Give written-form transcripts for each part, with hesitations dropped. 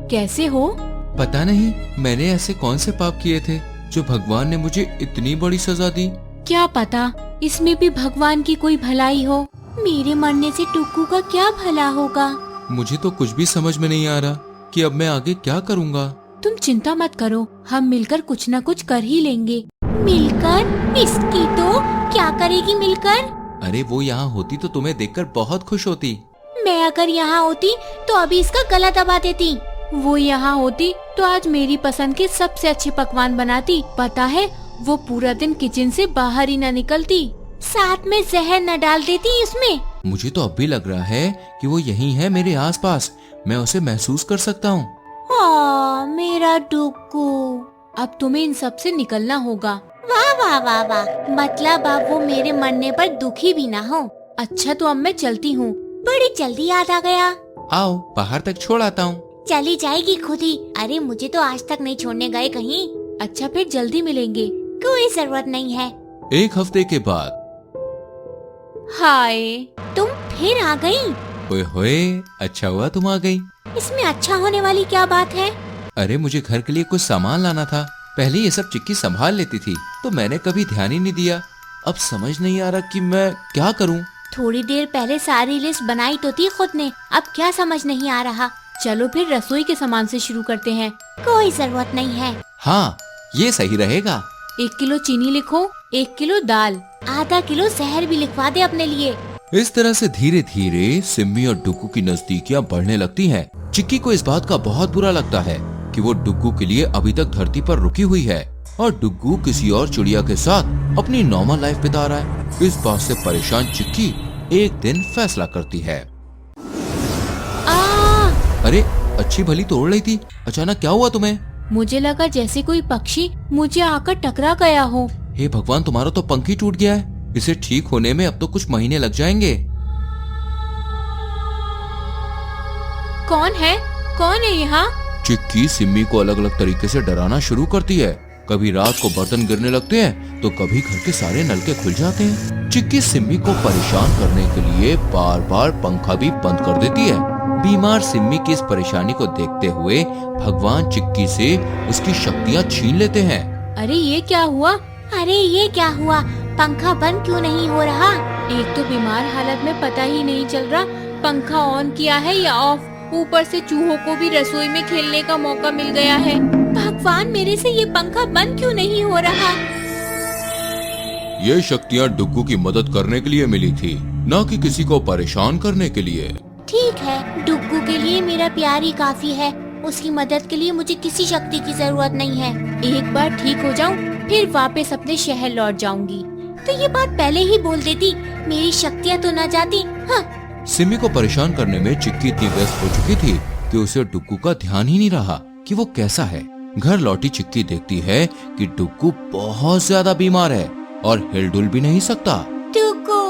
कैसे हो? पता नहीं मैंने ऐसे कौन से पाप किए थे जो भगवान ने मुझे इतनी बड़ी सजा दी। क्या पता इसमें भी भगवान की कोई भलाई हो। मेरे मरने से टुक्कू का क्या भला होगा। मुझे तो कुछ भी समझ में नहीं आ रहा कि अब मैं आगे क्या करूँगा। तुम चिंता मत करो, हम मिलकर कुछ न कुछ कर ही लेंगे। मिलकर? इसकी तो क्या करेगी मिलकर? अरे वो यहाँ होती तो तुम्हें देखकर बहुत खुश होती। मैं अगर यहाँ होती तो अभी इसका गला दबा देती। वो यहाँ होती तो आज मेरी पसंद के सबसे अच्छे पकवान बनाती। पता है वो पूरा दिन किचन से बाहर ही न निकलती। साथ में जहर न डाल देती इसमें। मुझे तो अब भी लग रहा है कि वो यहीं है मेरे आसपास। मैं उसे महसूस कर सकता हूँ। मेरा टुक्कू। अब तुम्हें इन सब से निकलना होगा। वाह वाह वाह वाह, मतलब अब वो मेरे मरने पर दुखी भी ना हो। अच्छा तो अब मैं चलती हूँ। बड़ी जल्दी याद आ गया। आओ बाहर तक छोड़ आता हूँ। चली जाएगी खुद ही। अरे मुझे तो आज तक नहीं छोड़ने गए कहीं। अच्छा फिर जल्दी मिलेंगे। कोई जरूरत नहीं है। 1 हफ्ते के बाद। हाय, तुम फिर आ गई। ओए होए, अच्छा हुआ तुम आ गई। इसमें अच्छा होने वाली क्या बात है? अरे मुझे घर के लिए कुछ सामान लाना था। पहले ये सब चिक्की संभाल लेती थी तो मैंने कभी ध्यान ही नहीं दिया। अब समझ नहीं आ रहा कि मैं क्या करूं। थोड़ी देर पहले सारी लिस्ट बनाई तो थी खुद ने, अब क्या समझ नहीं आ रहा। चलो फिर रसोई के सामान से शुरू करते हैं। कोई जरूरत नहीं है। हाँ ये सही रहेगा। 1 किलो चीनी लिखो, 1 किलो दाल, आधा किलो जहर भी लिखवा दे अपने लिए। इस तरह से धीरे धीरे सिम्मी और डुग्गू की नजदीकियां बढ़ने लगती हैं। चिक्की को इस बात का बहुत बुरा लगता है कि वो डुग्गू के लिए अभी तक धरती पर रुकी हुई है और डुग्गू किसी और चिड़िया के साथ अपनी नॉर्मल लाइफ बिता रहा है। इस बात से परेशान चिक्की एक दिन फैसला करती है। अरे अच्छी भली तोड़ रही थी, अचानक क्या हुआ तुम्हें? मुझे लगा जैसे कोई पक्षी मुझे आकर टकरा गया हो। हे भगवान, तुम्हारा तो पंख ही टूट गया है। इसे ठीक होने में अब तो कुछ महीने लग जाएंगे। कौन है? कौन है यहाँ? चिक्की सिम्मी को अलग अलग तरीके से डराना शुरू करती है। कभी रात को बर्तन गिरने लगते हैं तो कभी घर के सारे नलके खुल जाते हैं। चिक्की सिम्मी को परेशान करने के लिए बार बार पंखा भी बंद कर देती है। बीमार सिम्मी की इस परेशानी को देखते हुए भगवान चिक्की से उसकी शक्तियाँ छीन लेते हैं। अरे ये क्या हुआ? अरे ये क्या हुआ? पंखा बंद क्यों नहीं हो रहा? एक तो बीमार हालत में पता ही नहीं चल रहा पंखा ऑन किया है या ऑफ। ऊपर से चूहों को भी रसोई में खेलने का मौका मिल गया है। भगवान, मेरे से ये पंखा बंद क्यों नहीं हो रहा? ये शक्तियाँ डुग्गू की मदद करने के लिए मिली थी, न कि किसी को परेशान करने के लिए। ठीक है, डुग्गू के लिए मेरा प्यार ही काफी है। उसकी मदद के लिए मुझे किसी शक्ति की जरूरत नहीं है। एक बार ठीक हो जाऊं, फिर वापस अपने शहर लौट जाऊंगी। तो ये बात पहले ही बोल देती, मेरी शक्तियाँ तो न जाती। हाँ। सिम्मी को परेशान करने में चिक्की इतनी व्यस्त हो चुकी थी कि उसे डुग्गू का ध्यान ही नहीं रहा कि वो कैसा है। घर लौटी चिक्की देखती है कि डुग्गू बहुत ज्यादा बीमार है और हिलडुल भी नहीं सकता। डुग्गू,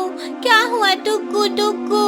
क्या हुआ डुग्गू? डुग्गू,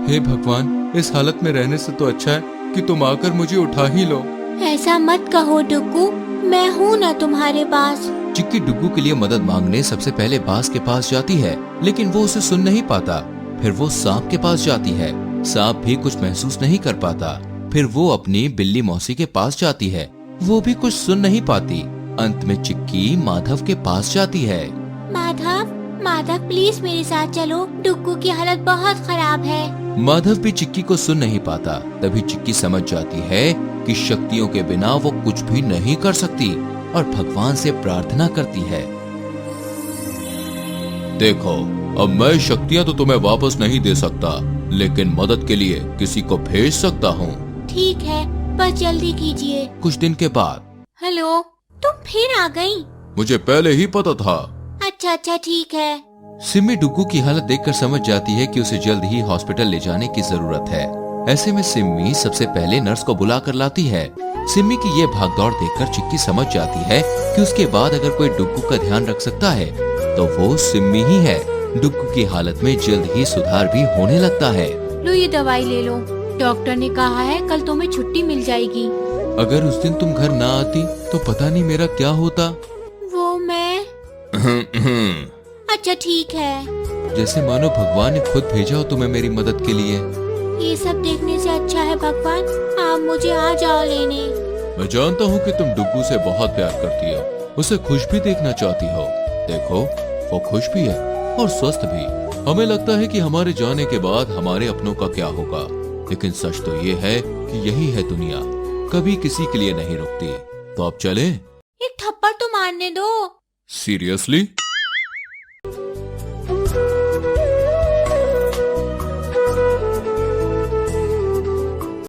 हे भगवान, इस हालत में रहने से तो अच्छा है कि तुम आकर मुझे उठा ही लो। ऐसा मत कहो डुग्गू, मैं हूँ ना तुम्हारे पास। चिक्की डुग्गू के लिए मदद मांगने सबसे पहले बास के पास जाती है, लेकिन वो उसे सुन नहीं पाता। फिर वो सांप के पास जाती है, सांप भी कुछ महसूस नहीं कर पाता। फिर वो अपनी बिल्ली मौसी के पास जाती है, वो भी कुछ सुन नहीं पाती। अंत में चिक्की माधव के पास जाती है। माधव, माधव प्लीज मेरे साथ चलो, डुग्गू की हालत बहुत खराब है। माधव भी चिक्की को सुन नहीं पाता। तभी चिक्की समझ जाती है कि शक्तियों के बिना वो कुछ भी नहीं कर सकती और भगवान से प्रार्थना करती है। देखो, अब मैं शक्तियाँ तो तुम्हें वापस नहीं दे सकता, लेकिन मदद के लिए किसी को भेज सकता हूँ। ठीक है, बस जल्दी कीजिए। कुछ दिन के बाद। हेलो, तुम फिर आ गई? मुझे पहले ही पता था। अच्छा अच्छा ठीक है। सिम्मी डुग्गू की हालत देखकर समझ जाती है कि उसे जल्द ही हॉस्पिटल ले जाने की जरूरत है। ऐसे में सिम्मी सबसे पहले नर्स को बुला कर लाती है। सिम्मी की ये भागदौड़ देखकर चिक्की समझ जाती है कि उसके बाद अगर कोई डुग्गू का ध्यान रख सकता है तो वो सिम्मी ही है। डुग्गू की हालत में जल्द ही सुधार भी होने लगता है। लो ये दवाई ले लो, डॉक्टर ने कहा है कल तुम्हें छुट्टी मिल जाएगी। अगर उस दिन तुम घर ना आती तो पता नहीं मेरा क्या होता। वो मैं अच्छा ठीक है। जैसे मानो भगवान ने खुद भेजा हो तुम्हें मेरी मदद के लिए। ये सब देखने से अच्छा है भगवान आप मुझे आ जाओ लेने। मैं जानता हूँ कि तुम डुग्गू से बहुत प्यार करती हो, उसे खुश भी देखना चाहती हो। देखो वो खुश भी है और स्वस्थ भी। हमें लगता है कि हमारे जाने के बाद हमारे अपनों का क्या होगा, लेकिन सच तो ये है कि यही है दुनिया, कभी किसी के लिए नहीं रुकती। तो अब चलें? एक थप्पड़ तो मारने दो। सीरियसली?